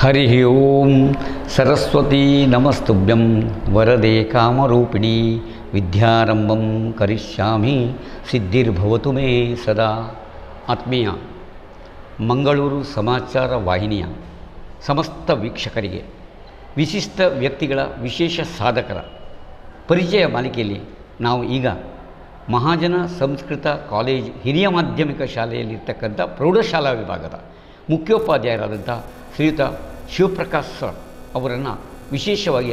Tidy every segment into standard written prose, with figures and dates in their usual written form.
ಹರಿ ಓಂ ಸರಸ್ವತೀ ನಮಸ್ತುಭ್ಯಂ ವರದೆ ಕಾಮರೂಪಿಣಿ ವಿದ್ಯಾರಂಭಂ ಕರಿಷ್ಯಾಮಿ ಸಿದ್ಧಿರ್ಭವತು ಮೇ ಸದಾ. ಆತ್ಮೀಯ ಮಂಗಳೂರು ಸಮಾಚಾರ ವಾಹಿನಿಯ ಸಮಸ್ತ ವೀಕ್ಷಕರಿಗೆ ವಿಶಿಷ್ಟ ವ್ಯಕ್ತಿಗಳ ವಿಶೇಷ ಸಾಧಕರ ಪರಿಚಯ ಮಾಲಿಕೆಯಲ್ಲಿ ನಾವು ಈಗ ಮಹಾಜನ ಸಂಸ್ಕೃತ ಕಾಲೇಜ್ ಹಿರಿಯ ಮಾಧ್ಯಮಿಕ ಶಾಲೆಯಲ್ಲಿರ್ತಕ್ಕಂಥ ಪ್ರೌಢಶಾಲಾ ವಿಭಾಗದ ಮುಖ್ಯೋಪಾಧ್ಯಾಯರಾದಂಥ ಶ್ರೀಯುತ ಶಿವಪ್ರಕಾಶ್ ಸರ್ ಅವರನ್ನು ವಿಶೇಷವಾಗಿ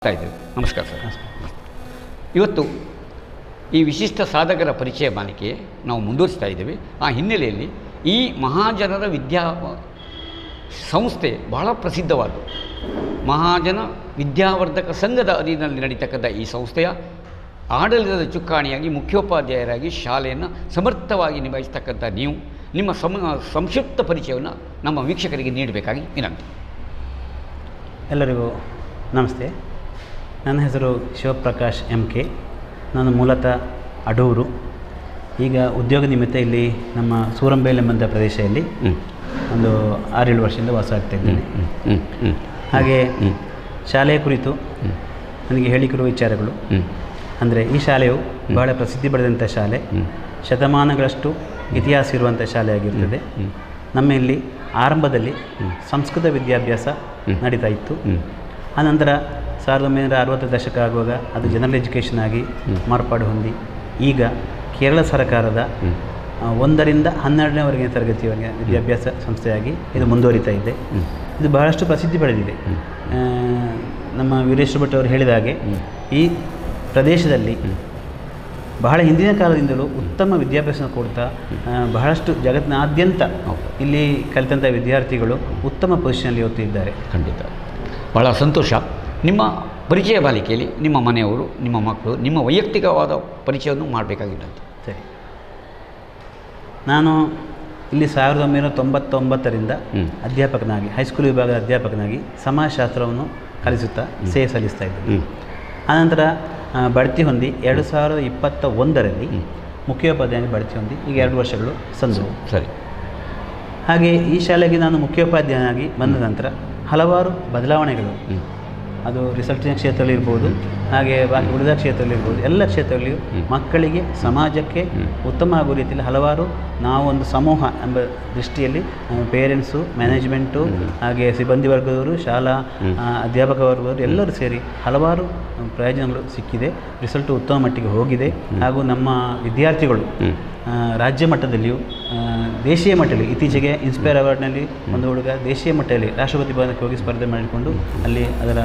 ಇದ್ದೇವೆ. ನಮಸ್ಕಾರ ಸರ್. ಇವತ್ತು ಈ ವಿಶಿಷ್ಟ ಸಾಧಕರ ಪರಿಚಯ ಮಾಲಿಕೆ ನಾವು ಮುಂದುವರಿಸ್ತಾ ಇದ್ದೇವೆ. ಆ ಹಿನ್ನೆಲೆಯಲ್ಲಿ ಈ ಮಹಾಜನರ ಸಂಸ್ಥೆ ಬಹಳ ಪ್ರಸಿದ್ಧವಾದ್ದು. ಮಹಾಜನ ವಿದ್ಯಾವರ್ಧಕ ಸಂಘದ ಅಧೀನದಲ್ಲಿ ನಡೀತಕ್ಕಂಥ ಈ ಸಂಸ್ಥೆಯ ಆಡಳಿತದ ಚುಕ್ಕಾಣಿಯಾಗಿ ಮುಖ್ಯೋಪಾಧ್ಯಾಯರಾಗಿ ಶಾಲೆಯನ್ನು ಸಮರ್ಥವಾಗಿ ನಿಭಾಯಿಸ್ತಕ್ಕಂಥ ನೀವು ನಿಮ್ಮ ಸಂಕ್ಷಿಪ್ತ ಪರಿಚಯವನ್ನು ನಮ್ಮ ವೀಕ್ಷಕರಿಗೆ ನೀಡಬೇಕಾಗಿ ವಿನಂತಿ. ಎಲ್ಲರಿಗೂ ನಮಸ್ತೆ. ನನ್ನ ಹೆಸರು ಶಿವಪ್ರಕಾಶ್ MK. ನಾನು ಮೂಲತಃ ಅಡೂರು. ಈಗ ಉದ್ಯೋಗ ನಿಮಿತ್ತ ಇಲ್ಲಿ ನಮ್ಮ ಸೂರಂಬೇಲೆ ಎಂಬಂಥ ಪ್ರದೇಶದಲ್ಲಿ ಒಂದು 6-7 ವರ್ಷದಿಂದ ವಾಸ ಆಗ್ತಾ ಇದ್ದೇನೆ. ಹಾಗೆ ಶಾಲೆಯ ಕುರಿತು ನನಗೆ ಹೇಳಿಕಿರುವ ವಿಚಾರಗಳು ಅಂದರೆ, ಈ ಶಾಲೆಯು ಬಹಳ ಪ್ರಸಿದ್ಧಿ ಪಡೆದಂಥ ಶಾಲೆ, ಶತಮಾನಗಳಷ್ಟು ಇತಿಹಾಸ ಇರುವಂಥ ಶಾಲೆಯಾಗಿರ್ತದೆ. ನಮ್ಮಲ್ಲಿ ಆರಂಭದಲ್ಲಿ ಸಂಸ್ಕೃತ ವಿದ್ಯಾಭ್ಯಾಸ ನಡೀತಾ ಇತ್ತು. ಆನಂತರ 1960 ದಶಕ ಆಗುವಾಗ ಅದು ಜನರಲ್ ಎಜುಕೇಷನ್ ಆಗಿ ಮಾರ್ಪಾಡು ಹೊಂದಿ ಈಗ ಕೇರಳ ಸರ್ಕಾರದ 1ರಿಂದ 12ನೇ ತರಗತಿಯವರೆಗೆ ವಿದ್ಯಾಭ್ಯಾಸ ಸಂಸ್ಥೆಯಾಗಿ ಇದು ಮುಂದುವರಿತಾ ಇದೆ. ಇದು ಬಹಳಷ್ಟು ಪ್ರಸಿದ್ಧಿ ಪಡೆದಿದೆ. ನಮ್ಮ ವೀರೇಶ್ವರ ಭಟ್ ಅವರು ಹೇಳಿದ ಹಾಗೆ ಈ ಪ್ರದೇಶದಲ್ಲಿ ಬಹಳ ಹಿಂದಿನ ಕಾಲದಿಂದಲೂ ಉತ್ತಮ ವಿದ್ಯಾಭ್ಯಾಸ ಕೊಡ್ತಾ ಬಹಳಷ್ಟು ಜಗತ್ತಿನಾದ್ಯಂತ ಇಲ್ಲಿ ಕಲಿತಂಥ ವಿದ್ಯಾರ್ಥಿಗಳು ಉತ್ತಮ ಪೊಸಿಷನಲ್ಲಿ ಓದ್ತಿದ್ದಾರೆ. ಖಂಡಿತ ಬಹಳ ಸಂತೋಷ. ನಿಮ್ಮ ಪರಿಚಯ ಬಾಲಿಕೆಯಲ್ಲಿ ನಿಮ್ಮ ಮನೆಯವರು, ನಿಮ್ಮ ಮಕ್ಕಳು, ನಿಮ್ಮ ವೈಯಕ್ತಿಕವಾದ ಪರಿಚಯವನ್ನು ಮಾಡಬೇಕಾಗಿದ್ದಂತೆ. ಸರಿ. ನಾನು ಇಲ್ಲಿ 1999ರಿಂದ ಅಧ್ಯಾಪಕನಾಗಿ, ಹೈಸ್ಕೂಲ್ ವಿಭಾಗದ ಅಧ್ಯಾಪಕನಾಗಿ ಸಮಾಜಶಾಸ್ತ್ರವನ್ನು ಕಲಿಸುತ್ತಾ ಸೇವೆ ಸಲ್ಲಿಸ್ತಾ ಇದ್ದೆ. ಆನಂತರ ಬಡ್ತಿ ಹೊಂದಿ 2021ರಲ್ಲಿ ಮುಖ್ಯೋಪಾಧ್ಯಾಯ ಬಡ್ತಿ ಹೊಂದಿ ಈಗ 2 ವರ್ಷಗಳು ಸಂದವು. ಸರಿ. ಹಾಗೆ ಈ ಶಾಲೆಗೆ ನಾನು ಮುಖ್ಯೋಪಾಧ್ಯಾಯನಾಗಿ ಬಂದ ನಂತರ ಹಲವಾರು ಬದಲಾವಣೆಗಳು, ಅದು ರಿಸಲ್ಟಿನ ಕ್ಷೇತ್ರದಲ್ಲಿ ಇರ್ಬೋದು, ಹಾಗೆ ಬಾಕಿ ಉಳಿದ ಕ್ಷೇತ್ರದಲ್ಲಿರ್ಬೋದು, ಎಲ್ಲ ಕ್ಷೇತ್ರದಲ್ಲಿಯೂ ಮಕ್ಕಳಿಗೆ, ಸಮಾಜಕ್ಕೆ ಉತ್ತಮ ಆಗುವ ರೀತಿಯಲ್ಲಿ ಹಲವಾರು ನಾವು ಒಂದು ಸಮೂಹ ಎಂಬ ದೃಷ್ಟಿಯಲ್ಲಿ ಪೇರೆಂಟ್ಸು, ಮ್ಯಾನೇಜ್ಮೆಂಟು, ಹಾಗೆ ಸಿಬ್ಬಂದಿ ವರ್ಗದವರು, ಶಾಲಾ ಅಧ್ಯಾಪಕ ವರ್ಗದವರು ಎಲ್ಲರೂ ಸೇರಿ ಹಲವಾರು ಪ್ರಯೋಜನಗಳು ಸಿಕ್ಕಿದೆ. ರಿಸಲ್ಟು ಉತ್ತಮ ಮಟ್ಟಿಗೆ ಹೋಗಿದೆ. ಹಾಗೂ ನಮ್ಮ ವಿದ್ಯಾರ್ಥಿಗಳು ರಾಜ್ಯ ಮಟ್ಟದಲ್ಲಿಯೂ ದೇಶೀಯ ಮಟ್ಟದಲ್ಲಿ, ಇತ್ತೀಚೆಗೆ ಇನ್ಸ್ಪೈರ್ ಅವಾರ್ಡ್ನಲ್ಲಿ ಒಂದು ಹುಡುಗ ದೇಶೀಯ ಮಟ್ಟದಲ್ಲಿ ರಾಷ್ಟ್ರಪತಿ ಭವನಕ್ಕೆ ಹೋಗಿ ಸ್ಪರ್ಧೆ ಮಾಡಿಕೊಂಡು ಅಲ್ಲಿ ಅದರ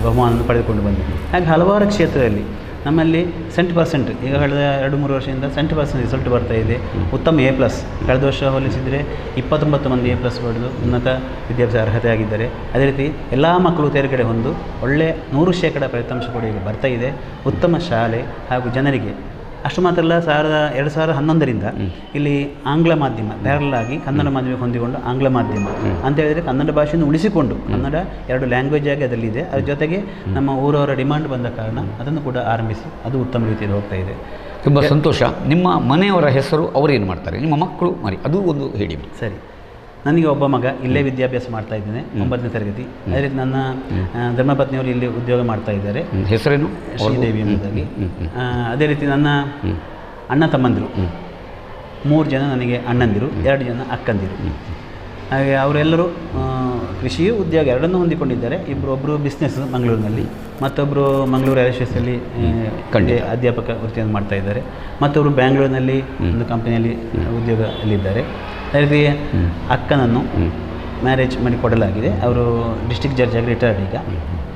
ಬಹುಮಾನವನ್ನು ಪಡೆದುಕೊಂಡು ಬಂದಿದೆ. ಹಾಗೆ ಹಲವಾರು ಕ್ಷೇತ್ರದಲ್ಲಿ ನಮ್ಮಲ್ಲಿ 100% ಈಗ ಕಳೆದ 2-3 ವರ್ಷದಿಂದ 100% ರಿಸಲ್ಟ್ ಬರ್ತಾ ಇದೆ. ಉತ್ತಮ A+, ಕಳೆದ ವರ್ಷ ಹೋಲಿಸಿದರೆ 29 ಮಂದಿ A+ ಪಡೆದು ಉನ್ನತ ವಿದ್ಯಾಭ್ಯಾಸ ಅರ್ಹತೆ ಆಗಿದ್ದಾರೆ. ಅದೇ ರೀತಿ ಎಲ್ಲ ಮಕ್ಕಳು ತೇರ್ಗಡೆ ಹೊಂದು ಒಳ್ಳೆಯ 100% ಫಲಿತಾಂಶ ಕೂಡ ಈಗ ಬರ್ತಾ ಇದೆ. ಉತ್ತಮ ಶಾಲೆ ಹಾಗೂ ಜನರಿಗೆ ಅಷ್ಟು ಮಾತ್ರ ಅಲ್ಲ, 2011ರಿಂದ ಇಲ್ಲಿ ಆಂಗ್ಲ ಮಾಧ್ಯಮ ಪ್ಯಾರಲ್ ಆಗಿ ಕನ್ನಡ ಮಾಧ್ಯಮಕ್ಕೆ ಹೊಂದಿಕೊಂಡು ಆಂಗ್ಲ ಮಾಧ್ಯಮ ಅಂತ ಹೇಳಿದರೆ ಕನ್ನಡ ಭಾಷೆಯನ್ನು ಉಳಿಸಿಕೊಂಡು ಕನ್ನಡ 2 ಲ್ಯಾಂಗ್ವೇಜ್ ಆಗಿ ಅದರಲ್ಲಿದೆ. ಅದ್ರ ಜೊತೆಗೆ ನಮ್ಮ ಊರವರ ಡಿಮಾಂಡ್ ಬಂದ ಕಾರಣ ಅದನ್ನು ಕೂಡ ಆರಂಭಿಸಿ ಅದು ಉತ್ತಮ ರೀತಿಯಲ್ಲಿ ಹೋಗ್ತಾ ಇದೆ. ತುಂಬ ಸಂತೋಷ. ನಿಮ್ಮ ಮನೆಯವರ ಹೆಸರು, ಅವರೇನು ಮಾಡ್ತಾರೆ, ನಿಮ್ಮ ಮಕ್ಕಳು ಮರಿ, ಅದು ಒಂದು ಹೇಳಿ. ಸರಿ. ನನಗೆ ಒಬ್ಬ ಮಗ ಇಲ್ಲೇ ವಿದ್ಯಾಭ್ಯಾಸ ಮಾಡ್ತಾ ಇದ್ದೇನೆ, 9ನೇ ತರಗತಿ. ಅದೇ ರೀತಿ ನನ್ನ ಧರ್ಮಪತ್ನಿಯವರು ಇಲ್ಲಿ ಉದ್ಯೋಗ ಮಾಡ್ತಾ ಇದ್ದಾರೆ. ಹೆಸರೇನು? ಶ್ರೀದೇವಿ ಎಂಬುದಾಗಿ. ಅದೇ ರೀತಿ ನನ್ನ ಅಣ್ಣ ತಮ್ಮಂದಿರು 3 ಜನ ನನಗೆ ಅಣ್ಣಂದಿರು, 2 ಜನ ಅಕ್ಕಂದಿರು. ಹಾಗೆ ಅವರೆಲ್ಲರೂ ಕೃಷಿಯು ಉದ್ಯೋಗ ಎರಡನ್ನೂ ಹೊಂದಿಕೊಂಡಿದ್ದಾರೆ. ಒಬ್ಬರು ಬಿಸ್ನೆಸ್ ಮಂಗಳೂರಿನಲ್ಲಿ, ಮತ್ತೊಬ್ಬರು ಮಂಗಳೂರು ಏರೋಸ್ಪೇಸಲ್ಲಿ ಅಧ್ಯಾಪಕ ವೃತ್ತಿಯನ್ನು ಮಾಡ್ತಾ ಇದ್ದಾರೆ, ಮತ್ತೊಬ್ಬರು ಬ್ಯಾಂಗ್ಳೂರಿನಲ್ಲಿ ಒಂದು ಕಂಪನಿಯಲ್ಲಿ ಉದ್ಯೋಗದಲ್ಲಿದ್ದಾರೆ. ಅದೇ ರೀತಿ ಅಕ್ಕನನ್ನು ಮ್ಯಾರೇಜ್ ಮಾಡಿ ಕೊಡಲಾಗಿದೆ. ಅವರು ಡಿಸ್ಟ್ರಿಕ್ಟ್ ಜಡ್ಜ್ ಆಗಿ ರಿಟೈರ್ಡ್ ಈಗ.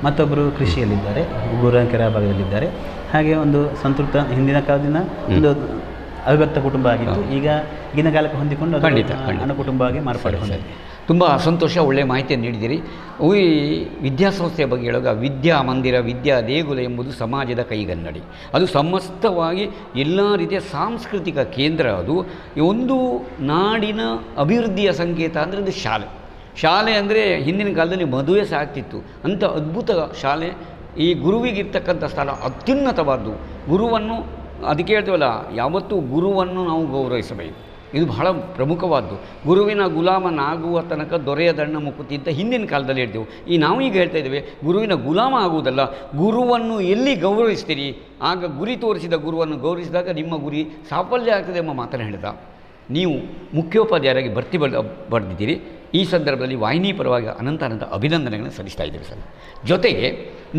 ಮತ್ತೊಬ್ಬರು ಕೃಷಿಯಲ್ಲಿದ್ದಾರೆ, ಗುರುಕೆರೆ ಭಾಗದಲ್ಲಿದ್ದಾರೆ. ಹಾಗೆ ಒಂದು ಸಂತೃಪ್ತ ಹಿಂದಿನ ಕಾಲದಿಂದ ಒಂದು ಅವಿಭಕ್ತ ಕುಟುಂಬ ಆಗಿತ್ತು. ಈಗಿನ ಕಾಲಕ್ಕೆ ಹೊಂದಿಕೊಂಡು ಅಣ್ಣ ಕುಟುಂಬ ಆಗಿ ಮಾರ್ಪಾಡು ಹೊಂದಿದೆ. ತುಂಬ ಸಂತೋಷ. ಒಳ್ಳೆಯ ಮಾಹಿತಿಯನ್ನು ನೀಡಿದ್ದೀರಿ. ಈ ವಿದ್ಯಾಸಂಸ್ಥೆಯ ಬಗ್ಗೆ ಹೇಳುವಾಗ ವಿದ್ಯಾ ಮಂದಿರ, ವಿದ್ಯಾ ದೇಗುಲ ಎಂಬುದು ಸಮಾಜದ ಕೈಗನ್ನಡಿ. ಅದು ಸಮಸ್ತವಾಗಿ ಎಲ್ಲ ರೀತಿಯ ಸಾಂಸ್ಕೃತಿಕ ಕೇಂದ್ರ. ಅದು ಒಂದು ನಾಡಿನ ಅಭಿವೃದ್ಧಿಯ ಸಂಕೇತ ಅಂದರೆ ಅದು ಶಾಲೆ ಅಂದರೆ ಹಿಂದಿನ ಕಾಲದಲ್ಲಿ ಮದುವೆ ಸಹ ಆಗ್ತಿತ್ತು. ಅಂಥ ಅದ್ಭುತ ಶಾಲೆ. ಈ ಗುರುವಿಗಿರ್ತಕ್ಕಂಥ ಸ್ಥಳ ಅತ್ಯುನ್ನತವಾದ್ದು. ಗುರುವನ್ನು ಅದಕ್ಕೆ ಹೇಳ್ತೀವಲ್ಲ, ಯಾವತ್ತೂ ಗುರುವನ್ನು ನಾವು ಗೌರವಿಸಬೇಕು. ಇದು ಬಹಳ ಪ್ರಮುಖವಾದ್ದು. ಗುರುವಿನ ಗುಲಾಮನಾಗುವ ತನಕ ದೊರೆಯ ದಣ್ಣ ಮುಕುತಿ ಅಂತ ಹಿಂದಿನ ಕಾಲದಲ್ಲಿ ಹೇಳ್ತೇವೆ. ನಾವು ಈಗ ಹೇಳ್ತಾ ಇದ್ದೇವೆ ಗುರುವಿನ ಗುಲಾಮ ಆಗುವುದಲ್ಲ, ಗುರುವನ್ನು ಎಲ್ಲಿ ಗೌರವಿಸ್ತೀರಿ ಆಗ ಗುರಿ ತೋರಿಸಿದ ಗುರುವನ್ನು ಗೌರವಿಸಿದಾಗ ನಿಮ್ಮ ಗುರಿ ಸಾಫಲ್ಯ ಆಗ್ತದೆ ಎಂಬ ಮಾತನ್ನು ಹೇಳಿದ. ನೀವು ಮುಖ್ಯೋಪಾಧ್ಯಾಯರಾಗಿ ಬರೆದಿದ್ದೀರಿ. ಈ ಸಂದರ್ಭದಲ್ಲಿ ವಾಹಿನಿ ಪರವಾಗಿ ಅನಂತ ಅಭಿನಂದನೆಗಳನ್ನು ಸಲ್ಲಿಸ್ತಾ ಇದ್ದೀರಿ ಸರ್. ಜೊತೆಗೆ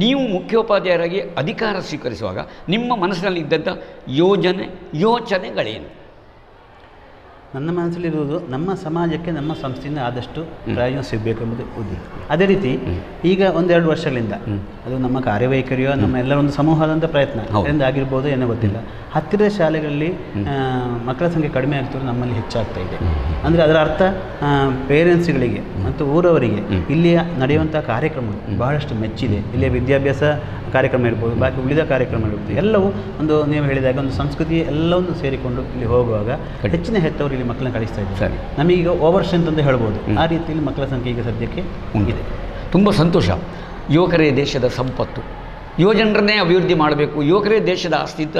ನೀವು ಮುಖ್ಯೋಪಾಧ್ಯಾಯರಾಗಿ ಅಧಿಕಾರ ಸ್ವೀಕರಿಸುವಾಗ ನಿಮ್ಮ ಮನಸ್ಸಿನಲ್ಲಿ ಇದ್ದಂಥ ಯೋಚನೆಗಳೇನು? ನನ್ನ ಮನಸ್ಸಲ್ಲಿರುವುದು ನಮ್ಮ ಸಮಾಜಕ್ಕೆ ನಮ್ಮ ಸಂಸ್ಥೆಯಿಂದ ಆದಷ್ಟು ಪ್ರಯೋಜನ ಸಿಗಬೇಕು ಎಂಬುದು ಉದ್ದೇಶ. ಅದೇ ರೀತಿ ಈಗ ಒಂದೆರಡು ವರ್ಷಗಳಿಂದ ಅದು ನಮ್ಮ ಕಾರ್ಯವೈಖರಿಯೋ ನಮ್ಮ ಎಲ್ಲರ ಒಂದು ಸಮೂಹದಂಥ ಪ್ರಯತ್ನ ಎಂದು ಆಗಿರ್ಬೋದು ಏನೋ ಗೊತ್ತಿಲ್ಲ, ಹತ್ತಿರದ ಶಾಲೆಗಳಲ್ಲಿ ಮಕ್ಕಳ ಸಂಖ್ಯೆ ಕಡಿಮೆ ಆಗ್ತಿರೋ ನಮ್ಮಲ್ಲಿ ಹೆಚ್ಚಾಗ್ತಾ ಇದೆ. ಅಂದರೆ ಅದರ ಅರ್ಥ ಪೇರೆಂಟ್ಸ್ಗಳಿಗೆ ಮತ್ತು ಊರವರಿಗೆ ಇಲ್ಲಿಯ ನಡೆಯುವಂಥ ಕಾರ್ಯಕ್ರಮಗಳು ಬಹಳಷ್ಟು ಮೆಚ್ಚಿದೆ. ಇಲ್ಲಿಯ ವಿದ್ಯಾಭ್ಯಾಸ ಕಾರ್ಯಕ್ರಮ ಇರ್ಬೋದು, ಬಾಕಿ ಉಳಿದ ಕಾರ್ಯಕ್ರಮ ಇರ್ಬೋದು, ಎಲ್ಲವೂ ಒಂದು ನೀವು ಹೇಳಿದಾಗ ಒಂದು ಸಂಸ್ಕೃತಿ ಎಲ್ಲವನ್ನು ಸೇರಿಕೊಂಡು ಇಲ್ಲಿ ಹೋಗುವಾಗ ಹೆಚ್ಚಿನ ಹೆತ್ತವರು ಇಲ್ಲಿ ಮಕ್ಕಳನ್ನ ಕಳಿಸ್ತಾ ಇದ್ದಾರೆ. ನಮಗೀಗ ಓವರ್ ಸ್ಟ್ರೆಂತ್ ಅಂತ ಹೇಳ್ಬೋದು. ಆ ರೀತಿಯಲ್ಲಿ ಮಕ್ಕಳ ಸಂಖ್ಯೆ ಈಗ ಸದ್ಯಕ್ಕೆ ಇದೆ. ತುಂಬ ಸಂತೋಷ. ಯುವಕರೇ ದೇಶದ ಸಂಪತ್ತು, ಯುವಜನರನ್ನೇ ಅಭಿವೃದ್ಧಿ ಮಾಡಬೇಕು, ಯುವಕರೇ ದೇಶದ ಆಸ್ತಿ ಅಂತ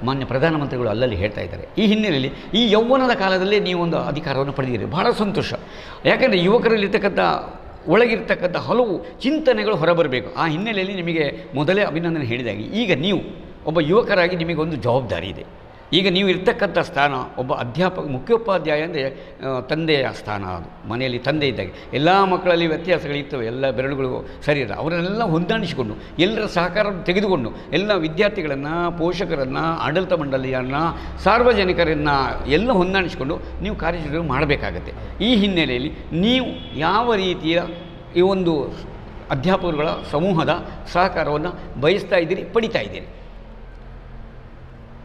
ಮಾನ್ಯ ಪ್ರಧಾನಮಂತ್ರಿಗಳು ಅಲ್ಲಲ್ಲಿ ಹೇಳ್ತಾ ಇದ್ದಾರೆ. ಈ ಹಿನ್ನೆಲೆಯಲ್ಲಿ ಈ ಯೌವನದ ಕಾಲದಲ್ಲೇ ನೀವೊಂದು ಅಧಿಕಾರವನ್ನು ಪಡೆದಿದ್ದೀರಿ, ಬಹಳ ಸಂತೋಷ. ಯಾಕೆಂದರೆ ಯುವಕರಲ್ಲಿರ್ತಕ್ಕಂಥ ಒಳಗಿರ್ತಕ್ಕಂಥ ಹಲವು ಚಿಂತನೆಗಳು ಹೊರಬರಬೇಕು. ಆ ಹಿನ್ನೆಲೆಯಲ್ಲಿ ನಿಮಗೆ ಮೊದಲೇ ಅಭಿನಂದನೆ ಹೇಳಿದಾಗೆ ಈಗ ನೀವು ಒಬ್ಬ ಯುವಕರಾಗಿ ನಿಮಗೊಂದು ಜವಾಬ್ದಾರಿ ಇದೆ. ಈಗ ನೀವು ಇರ್ತಕ್ಕಂಥ ಸ್ಥಾನ ಒಬ್ಬ ಮುಖ್ಯೋಪಾಧ್ಯಾಯ ಅಂದರೆ ತಂದೆಯ ಸ್ಥಾನ. ಅದು ಮನೆಯಲ್ಲಿ ತಂದೆ ಇದ್ದಾಗೆ ಎಲ್ಲ ಮಕ್ಕಳಲ್ಲಿ ವ್ಯತ್ಯಾಸಗಳಿರ್ತವೆ, ಎಲ್ಲ ಬೆರಳುಗಳು ಸರಿ ಇಲ್ಲ, ಅವರನ್ನೆಲ್ಲ ಹೊಂದಾಣಿಸಿಕೊಂಡು ಎಲ್ಲರ ಸಹಕಾರವನ್ನು ತೆಗೆದುಕೊಂಡು ಎಲ್ಲ ವಿದ್ಯಾರ್ಥಿಗಳನ್ನು, ಪೋಷಕರನ್ನು, ಆಡಳಿತ ಮಂಡಳಿಯನ್ನು, ಸಾರ್ವಜನಿಕರನ್ನು ಎಲ್ಲ ಹೊಂದಾಣಿಸಿಕೊಂಡು ನೀವು ಕಾರ್ಯಚಟುವಟಿಕೆ ಮಾಡಬೇಕಾಗತ್ತೆ. ಈ ಹಿನ್ನೆಲೆಯಲ್ಲಿ ನೀವು ಯಾವ ರೀತಿಯ ಈ ಒಂದು ಅಧ್ಯಾಪಕರುಗಳ ಸಮೂಹದ ಸಹಕಾರವನ್ನು ಬಯಸ್ತಾ ಇದ್ದೀರಿ, ಪಡಿತಾ ಇದ್ದೀರಿ?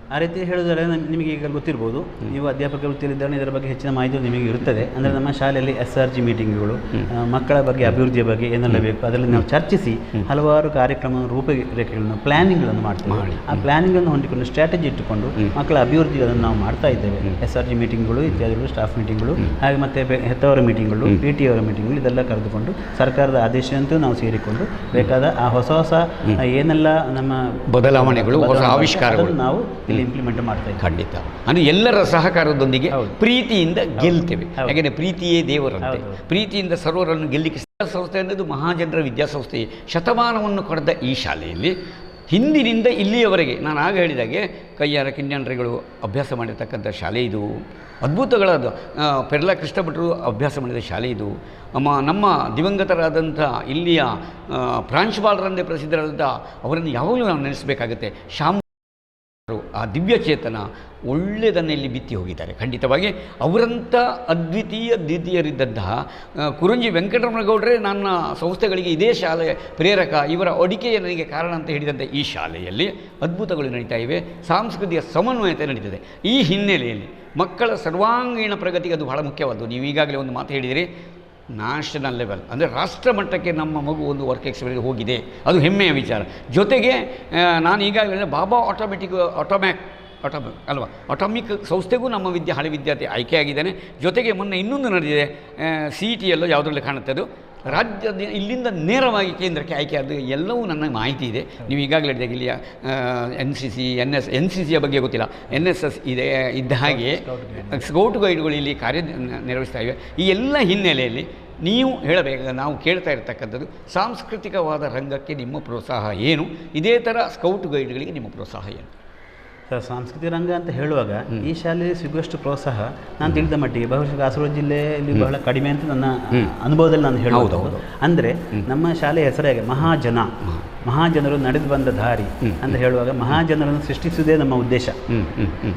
ಆ ರೀತಿ ಹೇಳೋದಾದ್ರೆ ನಿಮಗೆ ಈಗ ಗೊತ್ತಿರ್ಬೋದು, ನೀವು ಅಧ್ಯಾಪಕ ವೃತ್ತಿಯಲ್ಲಿದ್ದರೆ ಇದರ ಬಗ್ಗೆ ಹೆಚ್ಚಿನ ಮಾಹಿತಿ ನಿಮಗೆ ಇರುತ್ತದೆ. ಅಂದರೆ ನಮ್ಮ ಶಾಲೆಯಲ್ಲಿ SRG ಮೀಟಿಂಗ್ಗಳು, ಮಕ್ಕಳ ಬಗ್ಗೆ ಅಭಿವೃದ್ಧಿಯ ಬಗ್ಗೆ ಏನೆಲ್ಲ ಬೇಕು ಅದರಲ್ಲಿ ನಾವು ಚರ್ಚಿಸಿ ಹಲವಾರು ಕಾರ್ಯಕ್ರಮ ರೂಪರೇಖೆಗಳನ್ನು ಪ್ಲ್ಯಾನಿಂಗ್ಗಳನ್ನು ಮಾಡ್ತೇವೆ. ಆ ಪ್ಲ್ಯಾನಿಂಗನ್ನು ಹೊಂದಿಕೊಂಡು ಸ್ಟ್ರಾಟಜಿ ಇಟ್ಟುಕೊಂಡು ಮಕ್ಕಳ ಅಭಿವೃದ್ಧಿಗಳನ್ನು ನಾವು ಮಾಡ್ತಾ ಇದ್ದೇವೆ. SRG ಮೀಟಿಂಗ್ಗಳು ಇತ್ಯಾದಿಗಳು, ಸ್ಟಾಫ್ ಮೀಟಿಂಗ್ಗಳು, ಹಾಗೆ ಮತ್ತು ಹೆತ್ತವರ ಮೀಟಿಂಗ್ಗಳು, PT ಅವರ ಮೀಟಿಂಗ್ಗಳು ಇದೆಲ್ಲ ಕರೆದುಕೊಂಡು ಸರ್ಕಾರದ ಆದೇಶದಂತೂ ನಾವು ಸೇರಿಕೊಂಡು ಬೇಕಾದ ಆ ಹೊಸ ಏನೆಲ್ಲ ನಮ್ಮ ಬದಲಾವಣೆಗಳು, ಹೊಸ ಆವಿಷ್ಕಾರಗಳು ನಾವು ಇಂಪ್ಲಿಮೆಂಟ್ ಮಾಡ್ತಾ ಇದ್ದೀವಿ. ಖಂಡಿತ. ಅಂದರೆ ಎಲ್ಲರ ಸಹಕಾರದೊಂದಿಗೆ ಪ್ರೀತಿಯಿಂದ ಗೆಲ್ತೇವೆ. ಯಾಕೆಂದರೆ ಪ್ರೀತಿಯೇ ದೇವರಂತೆ, ಪ್ರೀತಿಯಿಂದ ಸರ್ವರನ್ನು ಗೆಲ್ಲಿಕ್ಕೆ ಸಂಸ್ಥೆ ಅನ್ನೋದು ಮಹಾಜನರ ವಿದ್ಯಾಸಂಸ್ಥೆ. ಶತಮಾನವನ್ನು ಕಳೆದ ಈ ಶಾಲೆಯಲ್ಲಿ ಹಿಂದಿನಿಂದ ಇಲ್ಲಿಯವರೆಗೆ ನಾನು ಆಗ ಹೇಳಿದಾಗೆ ಕೈಯಾರ ಕಿನ್ನಂಡ್ರಿಗಳು ಅಭ್ಯಾಸ ಮಾಡಿರ್ತಕ್ಕಂಥ ಶಾಲೆ ಇದು. ಅದ್ಭುತಗಳಾದ ಪೆರ್ಲ ಕೃಷ್ಣ ಭಟ್ರು ಅಭ್ಯಾಸ ಮಾಡಿದ ಶಾಲೆ ಇದು. ನಮ್ಮ ದಿವಂಗತರಾದಂಥ ಇಲ್ಲಿಯ ಪ್ರಾಂಶುಪಾಲರಂದೇ ಪ್ರಸಿದ್ಧರಾದಂಥ ಅವರನ್ನು ಯಾವಾಗಲೂ ನಾವು ನೆನೆಸಬೇಕಾಗುತ್ತೆ. ಆ ದಿವ್ಯ ಚೇತನ ಒಳ್ಳೆಯದನ್ನು ಇಲ್ಲಿ ಬಿತ್ತಿ ಹೋಗಿದ್ದಾರೆ. ಖಂಡಿತವಾಗಿ ಅವರಂಥ ದ್ವಿತೀಯರಿದ್ದಂತಹ ಕುರಂಜಿ ವೆಂಕಟರಮಣಗೌಡರೇ ನನ್ನ ಸಂಸ್ಥೆಗಳಿಗೆ ಇದೇ ಶಾಲೆ ಪ್ರೇರಕ, ಇವರ ಅಡಿಕೆಯ ನನಗೆ ಕಾರಣ ಅಂತ ಹೇಳಿದಂಥ ಈ ಶಾಲೆಯಲ್ಲಿ ಅದ್ಭುತಗಳು ನಡೀತಾ ಇವೆ, ಸಾಂಸ್ಕೃತಿಕ ಸಮನ್ವಯತೆ ನಡೀತದೆ. ಈ ಹಿನ್ನೆಲೆಯಲ್ಲಿ ಮಕ್ಕಳ ಸರ್ವಾಂಗೀಣ ಪ್ರಗತಿಗೆ ಅದು ಬಹಳ ಮುಖ್ಯವಾದ್ದು. ನೀವು ಈಗಾಗಲೇ ಒಂದು ಮಾತು ಹೇಳಿದಿರಿ, ನ್ಯಾಷನಲ್ ಲೆವೆಲ್ ಅಂದರೆ ರಾಷ್ಟ್ರ ಮಟ್ಟಕ್ಕೆ ನಮ್ಮ ಮಗು ಒಂದು ವರ್ಕ್ ಎಕ್ಸ್ಪೀರಿಯನ್ಸ್ ಹೋಗಿದೆ, ಅದು ಹೆಮ್ಮೆಯ ವಿಚಾರ. ಜೊತೆಗೆ ನಾನು ಈಗಾಗಲೇ ಬಾಬಾ ಅಟಾಮಿಕ್ ಸಂಸ್ಥೆಗೂ ನಮ್ಮ ಹಳೆ ವಿದ್ಯಾರ್ಥಿ ಆಯ್ಕೆಯಾಗಿದ್ದಾನೆ. ಜೊತೆಗೆ ಮೊನ್ನೆ ಇನ್ನೊಂದು ನಡೆದಿದೆ, CET ಎಲ್ಲೋ ಯಾವುದರಲ್ಲಿ ಕಾಣುತ್ತೆ, ಅದು ರಾಜ್ಯದ ಇಲ್ಲಿಂದ ನೇರವಾಗಿ ಕೇಂದ್ರಕ್ಕೆ ಆಯ್ಕೆಯಾದ ಎಲ್ಲವೂ ನನ್ನ ಮಾಹಿತಿ ಇದೆ. ನೀವು ಈಗಾಗಲೇ ಹೇಳಿದಾಗ ಇಲ್ಲಿಯ NCCಯ ಬಗ್ಗೆ ಗೊತ್ತಿಲ್ಲ, NSS ಇದೆ, ಇದ್ದ ಹಾಗೆ ಸ್ಕೌಟ್ ಗೈಡ್ಗಳು ಇಲ್ಲಿ ಕಾರ್ಯನಿರ್ವಹಿಸ್ತಾ ಇವೆ. ಈ ಎಲ್ಲ ಹಿನ್ನೆಲೆಯಲ್ಲಿ ನೀವು ಹೇಳಬೇಕು, ನಾವು ಕೇಳ್ತಾ ಇರತಕ್ಕಂಥದ್ದು ಸಾಂಸ್ಕೃತಿಕವಾದ ರಂಗಕ್ಕೆ ನಿಮ್ಮ ಪ್ರೋತ್ಸಾಹ ಏನು, ಇದೇ ಥರ ಸ್ಕೌಟ್ ಗೈಡ್ಗಳಿಗೆ ನಿಮ್ಮ ಪ್ರೋತ್ಸಾಹ ಏನು? ಸರ್, ಸಾಂಸ್ಕೃತಿಕ ರಂಗ ಅಂತ ಹೇಳುವಾಗ ಈ ಶಾಲೆಯಲ್ಲಿ ಸಿಗುವಷ್ಟು ಪ್ರೋತ್ಸಾಹ ನಾನು ತಿಳಿದ ಮಟ್ಟಿಗೆ ಬಹುಶಃ ಕಾಸರಗೋಡು ಜಿಲ್ಲೆಯಲ್ಲಿ ಬಹಳ ಕಡಿಮೆ ಅಂತ ನನ್ನ ಅನುಭವದಲ್ಲಿ ನಾನು ಹೇಳಬಹುದು. ಅಂದರೆ ನಮ್ಮ ಶಾಲೆಯ ಹೆಸರಾಗಿ ಮಹಾಜನರು ನಡೆದು ಬಂದ ದಾರಿ ಅಂತ ಹೇಳುವಾಗ ಮಹಾಜನರನ್ನು ಸೃಷ್ಟಿಸುವುದೇ ನಮ್ಮ ಉದ್ದೇಶ.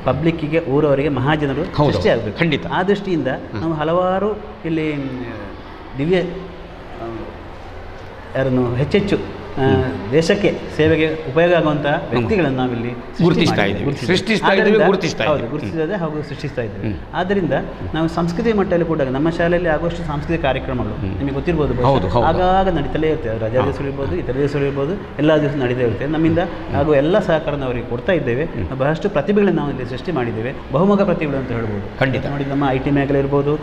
ಪಬ್ಲಿಕ್ಕಿಗೆ, ಊರವರಿಗೆ ಮಹಾಜನರು ಸೃಷ್ಟಿಯಾಗಬೇಕು. ಖಂಡಿತ. ಆ ದೃಷ್ಟಿಯಿಂದ ನಾವು ಹಲವಾರು ಇಲ್ಲಿ ದಿವ್ಯ ಯಾರನ್ನು ಹೆಚ್ಚೆಚ್ಚು ದೇಶಕ್ಕೆ ಸೇವೆಗೆ ಉಪಯೋಗ ಆಗುವಂಥ ವ್ಯಕ್ತಿಗಳನ್ನು ನಾವಿಲ್ಲಿ ಗುರುತಿಸ್ತಾ ಹಾಗೂ ಸೃಷ್ಟಿಸ್ತಾ ಇದ್ದೇವೆ. ಆದ್ದರಿಂದ ನಾವು ಸಂಸ್ಕೃತಿ ಮಟ್ಟದಲ್ಲಿ ಕೂಡ ನಮ್ಮ ಶಾಲೆಯಲ್ಲಿ ಆಗುವಷ್ಟು ಸಾಂಸ್ಕೃತಿಕ ಕಾರ್ಯಕ್ರಮಗಳು ನಿಮಗೆ ಗೊತ್ತಿರ್ಬೋದು, ಆಗಾಗ ನಡೀತಲೇ ಇರ್ತೇವೆ. ರಜಾ ದಿವಸ ಇರ್ಬೋದು, ಇತರ ದಿವಸ ಇರ್ಬೋದು, ಎಲ್ಲ ದಿವಸ ನಡೀತಾ ಇರ್ತೇವೆ. ನಮ್ಮಿಂದ ಹಾಗೂ ಎಲ್ಲ ಸಹಕಾರನ ಅವರಿಗೆ ಕೊಡ್ತಾ ಇದ್ದೇವೆ. ಬಹಳಷ್ಟು ಪ್ರತಿಭೆಗಳನ್ನು ನಾವು ಇಲ್ಲಿ ಸೃಷ್ಟಿ ಮಾಡಿದ್ದೇವೆ, ಬಹುಮುಖ ಪ್ರತಿಭೆಗಳು ಅಂತ ಹೇಳ್ಬೋದು. ಖಂಡಿತ. ನೋಡಿ, ನಮ್ಮ IT ಮೇಘಲಿರ್ಬೋದು,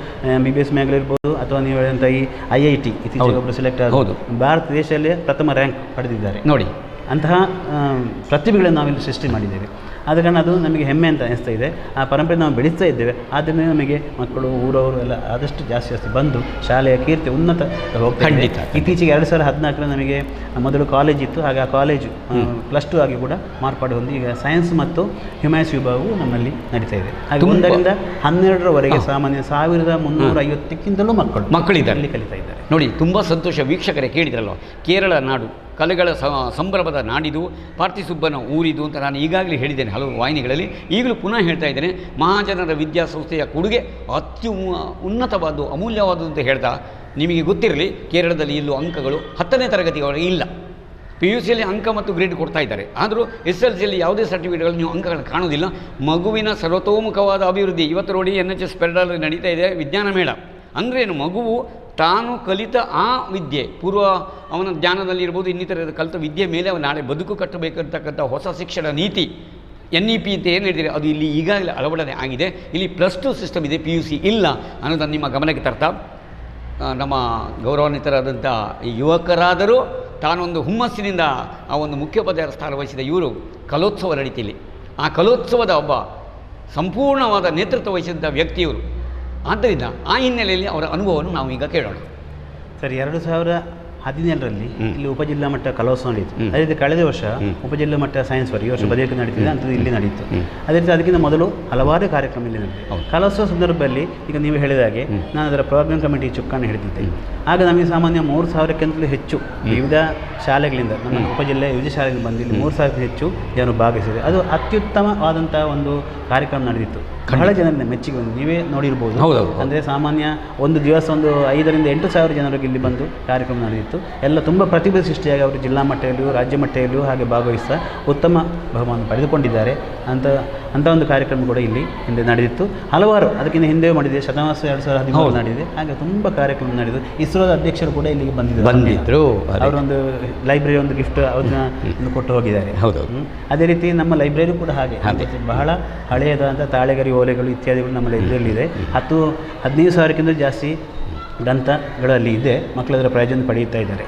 MBBS ಮೇಘಲಿರ್ಬೋದು, ಅಥವಾ ನೀವು ಹೇಳಿದಂಥ ಈ IIT ಇತ್ತೀಚೆಗೆ ಒಬ್ಬರು ಸೆಲೆಕ್ಟ್ ಆಗೋದು ಭಾರತ ದೇಶದಲ್ಲೇ ಪ್ರಥಮ ರ್ಯಾಂಕ್ ಪಡೆದಿದ್ದಾರೆ. ನೋಡಿ, ಅಂತಹ ಪ್ರತಿಭೆಗಳನ್ನು ನಾವಿಲ್ಲಿ ಸೃಷ್ಟಿ ಮಾಡಿದ್ದೇವೆ. ಆದ ಕಾರಣ ಅದು ನಮಗೆ ಹೆಮ್ಮೆ ಅಂತ ಅನಿಸ್ತಾ ಇದೆ. ಆ ಪರಂಪರೆ ನಾವು ಬೆಳೆಸ್ತಾ ಇದ್ದೇವೆ. ಆದ್ದರಿಂದ ನಮಗೆ ಮಕ್ಕಳು ಊರವರು ಎಲ್ಲ ಆದಷ್ಟು ಜಾಸ್ತಿ ಬಂದು ಶಾಲೆಯ ಕೀರ್ತಿ ಉನ್ನತ ಹೋಗ್ತಾ ಇದೆ. ಇತ್ತೀಚೆಗೆ 2014 ನಮಗೆ ಮೊದಲು ಕಾಲೇಜ್ ಇತ್ತು, ಹಾಗೆ ಆ ಕಾಲೇಜು +2 ಆಗಿ ಕೂಡ ಮಾರ್ಪಾಡು ಹೊಂದಿ ಈಗ ಸೈನ್ಸ್ ಮತ್ತು ಹ್ಯುಮ್ಯಾನಿಟೀಸ್ ವಿಭಾಗವು ನಮ್ಮಲ್ಲಿ ನಡೀತಾ ಇದೆ. ಹಾಗೆ 1ರಿಂದ 12ರವರೆಗೆ ಸಾಮಾನ್ಯ 1350ಕ್ಕಿಂತಲೂ ಮಕ್ಕಳಿದ್ದಾರೆ ಇಲ್ಲಿ ಕಲಿತಾ ಇದ್ದಾರೆ. ನೋಡಿ, ತುಂಬ ಸಂತೋಷ. ವೀಕ್ಷಕರೇ ಕೇಳಿದ್ರಲ್ಲ, ಕೇರಳ ನಾಡು ಕಲೆಗಳ ಸಂಭ್ರಮದ ನಾಡಿದು, ಪಾರ್ಥಿಸುಬ್ಬನ ಊರಿದು ಅಂತ ನಾನು ಈಗಾಗಲೇ ಹೇಳಿದ್ದೇನೆ ಹಲವು ವಾಹಿನಿಗಳಲ್ಲಿ. ಈಗಲೂ ಪುನಃ ಹೇಳ್ತಾ ಇದ್ದೇನೆ, ಮಹಾಜನರ ವಿದ್ಯಾಸಂಸ್ಥೆಯ ಕೊಡುಗೆ ಉನ್ನತವಾದ್ದು, ಅಮೂಲ್ಯವಾದದ್ದು ಅಂತ ಹೇಳ್ತಾ, ನಿಮಗೆ ಗೊತ್ತಿರಲಿ, ಕೇರಳದಲ್ಲಿ ಇಲ್ಲೂ ಅಂಕಗಳು 10ನೇ ತರಗತಿಯವರೆಗೆ ಇಲ್ಲ. PUCಯಲ್ಲಿ ಅಂಕ ಮತ್ತು ಗ್ರೇಡ್ ಕೊಡ್ತಾ ಇದ್ದಾರೆ. ಆದರೂ SLCಯಲ್ಲಿ ಯಾವುದೇ ಸರ್ಟಿಫಿಕೇಟ್ಗಳು ನೀವು ಅಂಕಗಳನ್ನು ಕಾಣೋದಿಲ್ಲ. ಮಗುವಿನ ಸರ್ವತೋಮುಖವಾದ ಅಭಿವೃದ್ಧಿ. ಇವತ್ತು ನೋಡಿ NHS ಪೆರಡಲ್ಲಿ ನಡೀತಾ ಇದೆ ವಿಜ್ಞಾನ ಮೇಳ. ಅಂದ್ರೇನು, ಮಗುವು ತಾನು ಕಲಿತ ಆ ವಿದ್ಯೆ, ಪೂರ್ವ ಅವನ ಜ್ಞಾನದಲ್ಲಿರ್ಬೋದು, ಇನ್ನಿತರ ಕಲಿತ ವಿದ್ಯೆ ಮೇಲೆ ಅವನು ನಾಳೆ ಬದುಕು ಕಟ್ಟಬೇಕಂತಕ್ಕಂಥ ಹೊಸ ಶಿಕ್ಷಣ ನೀತಿ NEP ಅಂತ ಏನು ಹೇಳ್ತೀರಿ, ಅದು ಇಲ್ಲಿ ಈಗಾಗಲೇ ಅಳವಡನೆ ಆಗಿದೆ. ಇಲ್ಲಿ +2 ಸಿಸ್ಟಮ್ ಇದೆ, PUC ಇಲ್ಲ ಅನ್ನೋದನ್ನು ನಿಮ್ಮ ಗಮನಕ್ಕೆ ತರ್ತಾ, ನಮ್ಮ ಗೌರವಾನ್ವಿತರಾದಂಥ ಯುವಕರಾದರೂ ತಾನೊಂದು ಹುಮ್ಮಸ್ಸಿನಿಂದ ಆ ಒಂದು ಮುಖ್ಯೋಪಾಧ್ಯಾಯರ ಸ್ಥಾನ ವಹಿಸಿದ ಇವರು ಕಲೋತ್ಸವ ನಡೀತಿಲ್ಲಿ. ಆ ಕಲೋತ್ಸವದ ಒಬ್ಬ ಸಂಪೂರ್ಣವಾದ ನೇತೃತ್ವ ವಹಿಸಿದಂಥ ವ್ಯಕ್ತಿಯವರು. ಆದ್ದರಿಂದ ಆ ಹಿನ್ನೆಲೆಯಲ್ಲಿ ಅವರ ಅನುಭವವನ್ನು ನಾವು ಈಗ ಕೇಳೋಣ. ಸರಿ, 2017ರಲ್ಲಿ ಇಲ್ಲಿ ಉಪಜಿಲ್ಲಾ ಮಟ್ಟ ಕಲೋತ್ಸವ ನಡೀತು. ಅದೇ ರೀತಿ ಕಳೆದ ವರ್ಷ ಉಪಜಿಲ್ಲಾ ಮಟ್ಟ ಸೈನ್ಸ್ ಫೇರ್, ಈ ವರ್ಷ ಬದಿಯಕ್ಕೆ ನಡೀತಿದೆ ಅಂಥದ್ದು ಇಲ್ಲಿ ನಡೀತು. ಅದೇ ರೀತಿ ಅದಕ್ಕಿಂತ ಮೊದಲು ಹಲವಾರು ಕಾರ್ಯಕ್ರಮ ಇಲ್ಲಿ ನಡೆದಿದೆ. ಕಲೋತ್ಸವ ಸಂದರ್ಭದಲ್ಲಿ ಈಗ ನೀವು ಹೇಳಿದ ಹಾಗೆ ನಾನು ಅದರ ಪ್ರೋಗ್ರಾಮ್ ಕಮಿಟಿ ಚುಕ್ಕಾಣಿ ಹಿಡಿದಿದ್ದೆ. ಆಗ ನಮಗೆ ಸಾಮಾನ್ಯ 3000ಕ್ಕಿಂತಲೂ ಹೆಚ್ಚು ವಿವಿಧ ಶಾಲೆಗಳಿಂದ, ನಮ್ಮ ಉಪಜಿಲ್ಲೆಯ ವಿವಿಧ ಶಾಲೆಗಳಿಂದ ಬಂದು ಇಲ್ಲಿ 3000ಕ್ಕೂ ಹೆಚ್ಚು ಜನರು ಭಾಗವಹಿಸಿದ್ದಾರೆ. ಅದು ಅತ್ಯುತ್ತಮವಾದಂಥ ಒಂದು ಕಾರ್ಯಕ್ರಮ ನಡೆದಿತ್ತು. ಬಹಳ ಜನರಿಂದ ಮೆಚ್ಚುಗೆ ಬಂದು ನೀವೇ ನೋಡಿರ್ಬೋದು. ಅಂದರೆ ಸಾಮಾನ್ಯ ಒಂದು ದಿವಸ ಒಂದು 5,000 ರಿಂದ 8,000 ಜನರಿಗೆ ಇಲ್ಲಿ ಬಂದು ಕಾರ್ಯಕ್ರಮ ನಡೆದಿತ್ತು. ಎಲ್ಲ ತುಂಬ ಪ್ರತಿಭೆ ಸೃಷ್ಟಿಯಾಗಿ ಅವರು ಜಿಲ್ಲಾ ಮಟ್ಟದಲ್ಲಿಯೂ ರಾಜ್ಯ ಮಟ್ಟದಲ್ಲಿಯೂ ಹಾಗೆ ಭಾಗವಹಿಸ್ತಾ ಉತ್ತಮ ಬಹುಮಾನ ಪಡೆದುಕೊಂಡಿದ್ದಾರೆ. ಅಂಥ ಒಂದು ಕಾರ್ಯಕ್ರಮ ಕೂಡ ಇಲ್ಲಿ ಹಿಂದೆ ನಡೆದಿತ್ತು. ಹಲವಾರು ಅದಕ್ಕಿಂತ ಹಿಂದೆ ಮಾಡಿದೆ, ಶತಮಾನೋತ್ಸವ 2013 ನಡೆದಿದೆ. ಹಾಗೆ ತುಂಬ ಕಾರ್ಯಕ್ರಮ ನಡೆದು ಇಸ್ರೋದ ಅಧ್ಯಕ್ಷರು ಕೂಡ ಇಲ್ಲಿಗೆ ಬಂದಿದ್ದರು. ಅವರೊಂದು ಲೈಬ್ರರಿ ಒಂದು ಗಿಫ್ಟ್ ಅವ್ರನ್ನ ಕೊಟ್ಟು ಹೋಗಿದ್ದಾರೆ. ಅದೇ ರೀತಿ ನಮ್ಮ ಲೈಬ್ರರಿ ಕೂಡ ಹಾಗೆ ಬಹಳ ಹಳೆಯದಾದಂಥ ತಾಳೆಗರಿ ಓಲೆಗಳು ಇತ್ಯಾದಿಗಳು ನಮ್ಮ ಲೈಬ್ರರಿಯಲ್ಲಿದೆ. 10-15 ಸಾವಿರಕ್ಕಿಂತ ಜಾಸ್ತಿ ಗ್ರಂಥಗಳಲ್ಲಿ ಇದೆ. ಮಕ್ಕಳು ಅದರ ಪ್ರಯೋಜನ ಪಡೆಯುತ್ತಾ ಇದ್ದಾರೆ.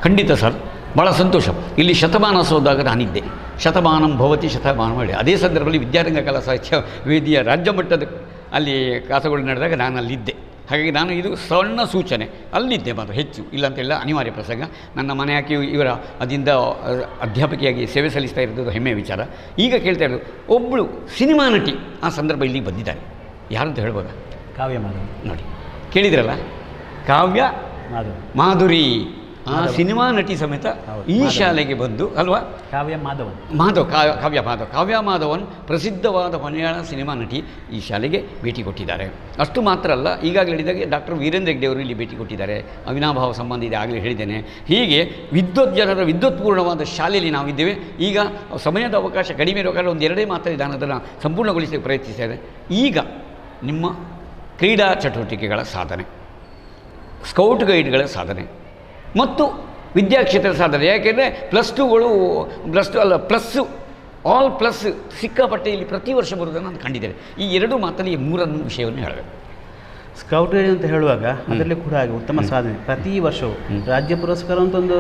ಖಂಡಿತ ಸರ್, ಭಾಳ ಸಂತೋಷ. ಇಲ್ಲಿ ಶತಮಾನೋತ್ಸವದಾಗ ನಾನಿದ್ದೆ. ಶತಮಾನಂ ಭವತಿ ಶತಮಾನ ಹೇಳಿ, ಅದೇ ಸಂದರ್ಭದಲ್ಲಿ ವಿದ್ಯಾರಂಗ ಕಲಾ ಸಾಹಿತ್ಯ ವೇದಿಯ ರಾಜ್ಯ ಮಟ್ಟದ ಅಲ್ಲಿ ಕಾಸರಗೋಡು ನಡೆದಾಗ ನಾನು ಅಲ್ಲಿದ್ದೆ. ಹಾಗಾಗಿ ನಾನು ಇದು ಸಣ್ಣ ಸೂಚನೆ, ಅಲ್ಲಿದ್ದೆ ಮಾತ್ರ, ಹೆಚ್ಚು ಇಲ್ಲಂತೆಲ್ಲ ಅನಿವಾರ್ಯ ಪ್ರಸಂಗ. ನನ್ನ ಮನೆ ಹಾಕಿ ಇವರ ಅದರಿಂದ ಅಧ್ಯಾಪಕಿಯಾಗಿ ಸೇವೆ ಸಲ್ಲಿಸ್ತಾ ಇರೋದು ಹೆಮ್ಮೆಯ ವಿಚಾರ. ಈಗ ಕೇಳ್ತಾ ಇರೋದು, ಒಬ್ಬಳು ಸಿನಿಮಾ ನಟಿ ಆ ಸಂದರ್ಭ ಇಲ್ಲಿ ಬಂದಿದ್ದಾರೆ. ಯಾರಂತ ಹೇಳ್ಬೋದಾ? ಕಾವ್ಯ ಮಾಧವ್. ನೋಡಿ, ಕೇಳಿದ್ರಲ್ಲ, ಕಾವ್ಯ ಮಾಧುರಿ. ಆ ಸಿನಿಮಾ ನಟಿ ಸಮೇತ ಈ ಶಾಲೆಗೆ ಬಂದು ಅಲ್ವಾ? ಕಾವ್ಯ ಮಾಧವನ್ ಪ್ರಸಿದ್ಧವಾದ ಮಲಯಾಳ ಸಿನಿಮಾ ನಟಿ ಈ ಶಾಲೆಗೆ ಭೇಟಿ ಕೊಟ್ಟಿದ್ದಾರೆ. ಅಷ್ಟು ಮಾತ್ರ ಅಲ್ಲ, ಈಗಾಗಲೇ ಹೇಳಿದಾಗೆ ಡಾಕ್ಟರ್ ವೀರೇಂದ್ರ ಹೆಗ್ಡೆ ಅವರು ಇಲ್ಲಿ ಭೇಟಿ ಕೊಟ್ಟಿದ್ದಾರೆ. ಅವಿನಾಭಾವ ಸಂಬಂಧ ಇದೆ, ಆಗಲೇ ಹೇಳಿದ್ದೇನೆ. ಹೀಗೆ ಜನರ ವಿದ್ವತ್ಪೂರ್ಣವಾದ ಶಾಲೆಯಲ್ಲಿ ನಾವಿದ್ದೇವೆ. ಈಗ ಸಮಯದ ಅವಕಾಶ ಕಡಿಮೆ ಇರೋ ಕಾರಣ ಒಂದು 2 ಮಾತ್ರ ನಾನು ಅದನ್ನು ಸಂಪೂರ್ಣಗೊಳಿಸಲಿಕ್ಕೆ ಪ್ರಯತ್ನಿಸ್ತಾ ಇದ್ದೇನೆ. ಈಗ ನಿಮ್ಮ ಕ್ರೀಡಾ ಚಟುವಟಿಕೆಗಳ ಸಾಧನೆ, ಸ್ಕೌಟ್ ಗೈಡ್ಗಳ ಸಾಧನೆ ಮತ್ತು ವಿದ್ಯಾಕ್ಷೇತ್ರದ ಸಾಧನೆ. ಯಾಕೆಂದರೆ +2 ಸಿಕ್ಕಾಪಟ್ಟೆ ಇಲ್ಲಿ ಪ್ರತಿ ವರ್ಷ ಬರುವುದನ್ನು ನಾನು ಕಂಡಿದ್ದೇನೆ. ಈ 2 ಮಾತಲ್ಲಿ 3 ವಿಷಯವನ್ನು ಹೇಳಬೇಕು. ಸ್ಕೌಟ್ ಗೈಡ್ ಅಂತ ಹೇಳುವಾಗ ಅದರಲ್ಲಿ ಕೂಡ ಹಾಗೆ ಉತ್ತಮ ಸಾಧನೆ. ಪ್ರತಿ ವರ್ಷವೂ ರಾಜ್ಯ ಪುರಸ್ಕಾರ ಅಂತ ಒಂದು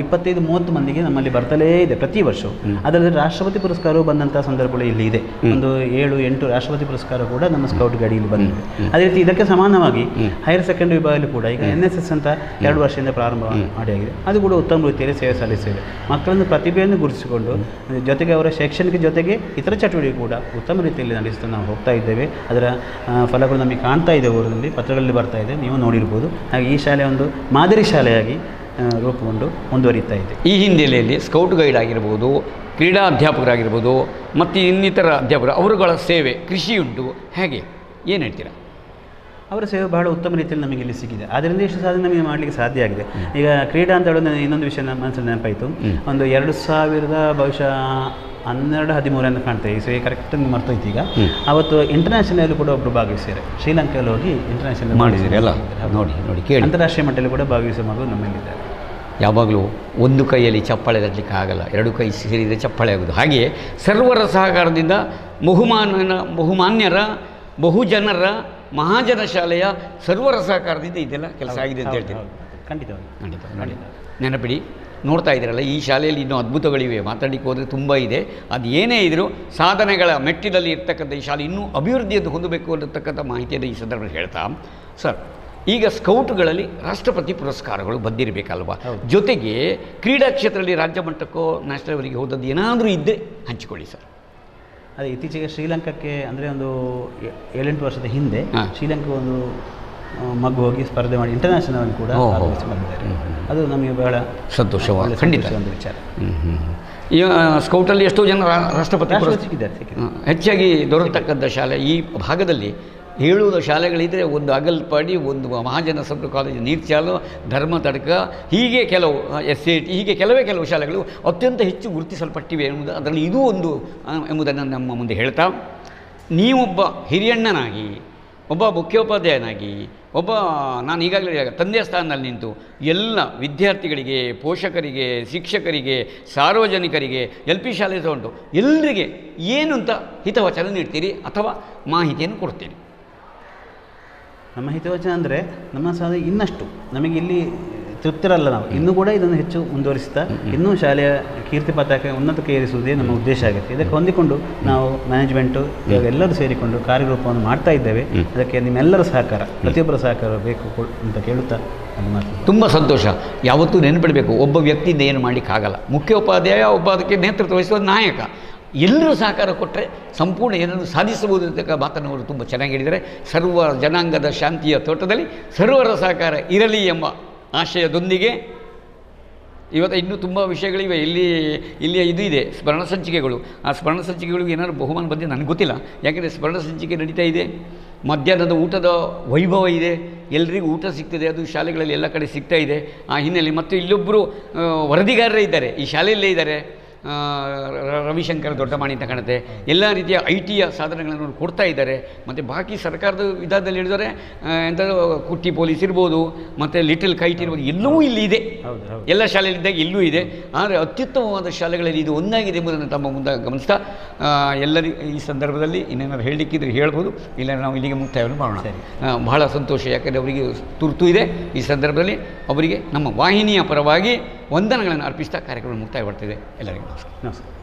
25-30 ಮಂದಿಗೆ ನಮ್ಮಲ್ಲಿ ಬರ್ತಲೇ ಇದೆ ಪ್ರತಿ ವರ್ಷವೂ. ಅದರಲ್ಲಿ ರಾಷ್ಟ್ರಪತಿ ಪುರಸ್ಕಾರವೂ ಬಂದಂಥ ಸಂದರ್ಭಗಳು ಇಲ್ಲಿ ಇದೆ. ಒಂದು 7-8 ರಾಷ್ಟ್ರಪತಿ ಪುರಸ್ಕಾರ ಕೂಡ ನಮ್ಮ ಸ್ಕೌಟ್ ಗೈಡಿಯಲ್ಲಿ ಬಂದಿದೆ. ಅದೇ ರೀತಿ ಇದಕ್ಕೆ ಸಮಾನವಾಗಿ ಹೈಯರ್ ಸೆಕೆಂಡರಿ ವಿಭಾಗದಲ್ಲಿ ಕೂಡ ಈಗ NSS ಅಂತ 2 ವರ್ಷದಿಂದ ಪ್ರಾರಂಭ ಮಾಡಿಯಾಗಿದೆ. ಅದು ಕೂಡ ಉತ್ತಮ ರೀತಿಯಲ್ಲಿ ಸೇವೆ ಸಲ್ಲಿಸಿದೆ. ಮಕ್ಕಳನ್ನು ಪ್ರತಿಭೆಯನ್ನು ಗುರುತಿಸಿಕೊಂಡು ಜೊತೆಗೆ ಅವರ ಶೈಕ್ಷಣಿಕ ಜೊತೆಗೆ ಇತರ ಚಟುವಟಿಕೆ ಕೂಡ ಉತ್ತಮ ರೀತಿಯಲ್ಲಿ ನಡೆಸ್ತಾ ನಾವು ಹೋಗ್ತಾ ಇದ್ದೇವೆ. ಅದರ ಫಲಗಳು ನಮಗೆ ಕಾಣ್ತಾ ಇದೆ, ಊರಿನಲ್ಲಿ ಪತ್ರಗಳಲ್ಲಿ ಬರ್ತಾ ಇದೆ, ನೀವು ನೋಡಿರ್ಬೋದು. ಹಾಗೆ ಈ ಶಾಲೆ ಒಂದು ಮಾದರಿ ಶಾಲೆಯಾಗಿ ರೂಪುಗೊಂಡು ಮುಂದುವರಿತಾ ಇದೆ. ಈ ಹಿನ್ನೆಲೆಯಲ್ಲಿ ಸ್ಕೌಟ್ ಗೈಡ್ ಆಗಿರ್ಬೋದು, ಕ್ರೀಡಾ ಅಧ್ಯಾಪಕರಾಗಿರ್ಬೋದು ಮತ್ತು ಇನ್ನಿತರ ಅಧ್ಯಾಪಕರು, ಅವರುಗಳ ಸೇವೆ, ಕೃಷಿ ಉಂಟು, ಹೇಗೆ ಏನು ಹೇಳ್ತೀರಾ? ಅವರ ಸೇವೆ ಬಹಳ ಉತ್ತಮ ರೀತಿಯಲ್ಲಿ ನಮಗೆ ಇಲ್ಲಿ ಸಿಕ್ಕಿದೆ. ಅದರಿಂದ ಇಷ್ಟು ಸಾಧನೆ ನಮಗೆ ಮಾಡಲಿಕ್ಕೆ ಸಾಧ್ಯ ಆಗಿದೆ. ಈಗ ಕ್ರೀಡಾ ಅಂತ ಹೇಳೋದು ಇನ್ನೊಂದು ವಿಷಯ ನನ್ನ ಮನಸ್ಸಲ್ಲಿ ನೆನಪಾಯಿತು. ಒಂದು 2000 ಬಹುಶಃ 12-13 ಅಂತ ಕಾಣ್ತೇವೆ. ಈ ಕರೆಕ್ಟ್ ಮರ್ತೋಯ್ತು. ಈಗ ಅವತ್ತು ಇಂಟರ್ನ್ಯಾಷನಲ್ ಕೂಡ ಒಬ್ಬರು ಭಾಗವಹಿಸಿದ್ದಾರೆ. ಶ್ರೀಲಂಕೆಯಲ್ಲಿ ಹೋಗಿ ಇಂಟರ್ನ್ಯಾಷನಲ್ ಮಾಡಿದ್ದೀರಿ ಅಲ್ಲ, ನೋಡಿ ಕೇಳಿ. ಅಂತಾರಾಷ್ಟ್ರೀಯ ಮಟ್ಟದಲ್ಲಿ ಕೂಡ ಭಾಗವಹಿಸುವ ಮಗಳು ನಮ್ಮಲ್ಲಿದ್ದಾರೆ. ಯಾವಾಗಲೂ ಒಂದು ಕೈಯಲ್ಲಿ ಚಪ್ಪಾಳೆ ತಟ್ಟಲಿಕ್ಕೆ ಆಗಲ್ಲ, 2 ಕೈ ಸೇರಿದರೆ ಚಪ್ಪಾಳೆ ಆಗೋದು. ಹಾಗೆಯೇ ಸರ್ವರ ಸಹಕಾರದಿಂದ ಬಹುಮಾನ್ಯರ ಬಹುಜನರ ಮಹಾಜನ ಶಾಲೆಯ ಸರ್ವರ ಸಹಕಾರದಿಂದ ಇದೆಲ್ಲ ಕೆಲಸ ಆಗಿದೆ ಅಂತ ಹೇಳ್ತೀನಿ. ಖಂಡಿತವಾಗಿ ನೋಡಿ, ನೆನಪಿಡಿ, ನೋಡ್ತಾ ಇದ್ದೀರಲ್ಲ, ಈ ಶಾಲೆಯಲ್ಲಿ ಇನ್ನೂ ಅದ್ಭುತಗಳಿವೆ, ಮಾತಾಡಲಿಕ್ಕೆ ಹೋದರೆ ತುಂಬ ಇದೆ. ಅದು ಏನೇ ಇದ್ದರೂ ಸಾಧನೆಗಳ ಮೆಟ್ಟಿಲಲ್ಲಿ ಇರ್ತಕ್ಕಂಥ ಈ ಶಾಲೆ ಇನ್ನೂ ಅಭಿವೃದ್ಧಿಯನ್ನು ಹೊಂದಬೇಕು ಅನ್ನತಕ್ಕಂಥ ಮಾಹಿತಿಯನ್ನು ಈ ಸಂದರ್ಭದಲ್ಲಿ ಹೇಳ್ತಾ, ಸರ್ ಈಗ ಸ್ಕೌಟ್ಗಳಲ್ಲಿ ರಾಷ್ಟ್ರಪತಿ ಪುರಸ್ಕಾರಗಳು ಬಂದಿರಬೇಕಲ್ವಾ, ಜೊತೆಗೆ ಕ್ರೀಡಾ ಕ್ಷೇತ್ರದಲ್ಲಿ ರಾಜ್ಯ ಮಟ್ಟಕ್ಕೋ ನ್ಯಾಷನಲ್ ಲೆವೆಲ್ಗೆ ಹೋದದ್ದು ಏನಾದರೂ ಇದ್ದರೆ ಹಂಚಿಕೊಳ್ಳಿ ಸರ್. ಅದೇ ಇತ್ತೀಚೆಗೆ ಶ್ರೀಲಂಕಾಕ್ಕೆ ಅಂದರೆ ಒಂದು 7-8 ವರ್ಷದ ಹಿಂದೆ ಶ್ರೀಲಂಕಾ ಒಂದು ಮಗು ಹೋಗಿ ಸ್ಪರ್ಧೆ ಮಾಡಿ ಇಂಟರ್ನ್ಯಾಷನಲ್ ಕೂಡ ಭಾಗವಹಿಸಿ ಬಂದಿದ್ದಾರೆ. ಅದು ನಮಗೆ ಬಹಳ ಸಂತೋಷವಾದ ಖಂಡಿತ ಒಂದು ವಿಚಾರ. ಈ ಸ್ಕೌಟಲ್ಲಿ ಎಷ್ಟೋ ಜನ ರಾಷ್ಟ್ರಪತಿ ಹೆಚ್ಚಾಗಿ ದೊರಕತಕ್ಕಂಥ ಶಾಲೆ ಈ ಭಾಗದಲ್ಲಿ ಹೇಳುವ ಶಾಲೆಗಳಿದ್ದರೆ ಒಂದು ಅಗಲ್ಪಾಡಿ, ಒಂದು ಮಹಾಜನ ಸಬ್ರು ಕಾಲೇಜ್, ನೀರ್ಚಾಲು, ಧರ್ಮ ತಡಕ, ಹೀಗೆ ಕೆಲವು SAT, ಹೀಗೆ ಕೆಲವು ಶಾಲೆಗಳು ಅತ್ಯಂತ ಹೆಚ್ಚು ಗುರುತಿಸಲ್ಪಟ್ಟಿವೆ ಎನ್ನುವುದು ಅದರಲ್ಲಿ ಇದೂ ಒಂದು ಎಂಬುದನ್ನು ನಮ್ಮ ಮುಂದೆ ಹೇಳ್ತಾ, ನೀವೊಬ್ಬ ಹಿರಿಯಣ್ಣನಾಗಿ, ಒಬ್ಬ ಮುಖ್ಯೋಪಾಧ್ಯಾಯನಾಗಿ, ನಾನು ಈಗಾಗಲೇ ತಂದೆಯ ಸ್ಥಾನದಲ್ಲಿ ನಿಂತು ಎಲ್ಲ ವಿದ್ಯಾರ್ಥಿಗಳಿಗೆ, ಪೋಷಕರಿಗೆ, ಶಿಕ್ಷಕರಿಗೆ, ಸಾರ್ವಜನಿಕರಿಗೆ, LP ಶಾಲೆ ತಗೊಂಡು ಎಲ್ಲರಿಗೆ ಏನು ಅಂತ ಹಿತವಚನ ನೀಡ್ತೀರಿ ಅಥವಾ ಮಾಹಿತಿಯನ್ನು ಕೊಡ್ತೀರಿ? ನಮ್ಮ ಹಿತವಚನ ಅಂದರೆ ನಮ್ಮ ಸಾಧನೆ ಇನ್ನಷ್ಟು ನಮಗೆ ಇಲ್ಲಿ ತೃಪ್ತಿರಲ್ಲ, ನಾವು ಇನ್ನೂ ಕೂಡ ಇದನ್ನು ಹೆಚ್ಚು ಮುಂದುವರಿಸ್ತಾ ಇನ್ನೂ ಶಾಲೆಯ ಕೀರ್ತಿ ಪತಾಕೆ ಉನ್ನತಕ್ಕೆ ಏರಿಸುವುದೇ ನಮ್ಮ ಉದ್ದೇಶ ಆಗುತ್ತೆ. ಇದಕ್ಕೆ ಹೊಂದಿಕೊಂಡು ನಾವು ಮ್ಯಾನೇಜ್ಮೆಂಟು ಇವಾಗ ಎಲ್ಲರೂ ಸೇರಿಕೊಂಡು ಕಾರ್ಯರೂಪವನ್ನು ಮಾಡ್ತಾ ಇದ್ದೇವೆ. ಅದಕ್ಕೆ ನಿಮ್ಮೆಲ್ಲರ ಸಹಕಾರ, ಪ್ರತಿಯೊಬ್ಬರ ಸಹಕಾರ ಬೇಕು ಅಂತ ಕೇಳುತ್ತಾ ಅದು ಮಾತು. ತುಂಬ ಸಂತೋಷ. ಯಾವತ್ತೂ ನೆನಪಿಡಬೇಕು, ಒಬ್ಬ ವ್ಯಕ್ತಿಯಿಂದ ಏನು ಮಾಡಲಿಕ್ಕಾಗಲ್ಲ. ಮುಖ್ಯೋಪಾಧ್ಯಾಯ ಒಬ್ಬ ಅದಕ್ಕೆ ನೇತೃತ್ವ ವಹಿಸುವ ನಾಯಕ, ಎಲ್ಲರೂ ಸಹಕಾರ ಕೊಟ್ಟರೆ ಸಂಪೂರ್ಣ ಏನನ್ನು ಸಾಧಿಸಬಹುದು ಅಂತ ಮಾತನ್ನು ಅವರು ತುಂಬ ಚೆನ್ನಾಗಿ ಹೇಳಿದ್ದಾರೆ. ಸರ್ವ ಜನಾಂಗದ ಶಾಂತಿಯ ತೋಟದಲ್ಲಿ ಸರ್ವರ ಸಹಕಾರ ಇರಲಿ ಎಂಬ ಆಶಯದೊಂದಿಗೆ ಇವತ್ತು ಇನ್ನೂ ತುಂಬ ವಿಷಯಗಳಿವೆ. ಇಲ್ಲಿ ಇದು ಇದೆ, ಸ್ಮರಣ ಸಂಚಿಕೆಗಳು. ಆ ಸ್ಮರಣ ಸಂಚಿಕೆಗಳಿಗೆ ಏನಾದರೂ ಬಹುಮಾನ ಬಂದಿದೆ ನನಗೆ ಗೊತ್ತಿಲ್ಲ, ಯಾಕೆಂದರೆ ಸ್ಮರಣ ಸಂಚಿಕೆ ನಡೀತಾ ಇದೆ, ಮಧ್ಯಾಹ್ನದ ಊಟದ ವೈಭವ ಇದೆ, ಎಲ್ಲರಿಗೂ ಊಟ ಸಿಗ್ತದೆ, ಅದು ಶಾಲೆಗಳಲ್ಲಿ ಎಲ್ಲ ಕಡೆ ಸಿಗ್ತಾ ಇದೆ. ಆ ಹಿನ್ನೆಲೆ ಮತ್ತು ಇಲ್ಲೊಬ್ಬರು ವರದಿಗಾರರೇ ಇದ್ದಾರೆ, ಈ ಶಾಲೆಯಲ್ಲೇ ಇದ್ದಾರೆ, ರವಿಶಂಕರ್ ದೊಡ್ಡಮಾಣಿ ಅಂತ ಕಾಣುತ್ತೆ. ಎಲ್ಲ ರೀತಿಯ IT ಸಾಧನಗಳನ್ನು ಕೊಡ್ತಾ ಇದ್ದಾರೆ. ಮತ್ತು ಬಾಕಿ ಸರ್ಕಾರದ ವಿಧಾನದಲ್ಲಿ ಹೇಳಿದರೆ ಎಂಥದ್ದು ಕುಟ್ಟಿ ಪೊಲೀಸ್ ಇರ್ಬೋದು, ಮತ್ತು ಲಿಟಲ್ ಕೈಟ್ ಇರ್ಬೋದು, ಎಲ್ಲವೂ ಇಲ್ಲಿ ಇದೆ. ಎಲ್ಲ ಶಾಲೆಯಲ್ಲಿದ್ದಾಗ ಇಲ್ಲೂ ಇದೆ. ಆದರೆ ಅತ್ಯುತ್ತಮವಾದ ಶಾಲೆಗಳಲ್ಲಿ ಇದು ಒಂದಾಗಿದೆ ಎಂಬುದನ್ನು ತಮ್ಮ ಮುಂದೆ ಗಮನಿಸ್ತಾ, ಎಲ್ಲರಿಗೂ ಈ ಸಂದರ್ಭದಲ್ಲಿ ಇನ್ನೇನಾದ್ರು ಹೇಳಲಿಕ್ಕಿದ್ರೆ ಹೇಳ್ಬೋದು, ಇಲ್ಲ ನಾವು ಇಲ್ಲಿಗೆ ಮುಕ್ತಾಯವನ್ನು ಮಾಡೋಣ. ಬಹಳ ಸಂತೋಷ, ಯಾಕಂದರೆ ಅವರಿಗೆ ತುರ್ತು ಇದೆ. ಈ ಸಂದರ್ಭದಲ್ಲಿ ಅವರಿಗೆ ನಮ್ಮ ವಾಹಿನಿಯ ಪರವಾಗಿ ವಂದನೆಗಳನ್ನು ಅರ್ಪಿಸ್ತಾ ಕಾರ್ಯಕ್ರಮ ಮುಕ್ತಾಯ ಮಾಡ್ತಿದೆ. ಎಲ್ಲರಿಗೂ ನಮಸ್ಕಾರ.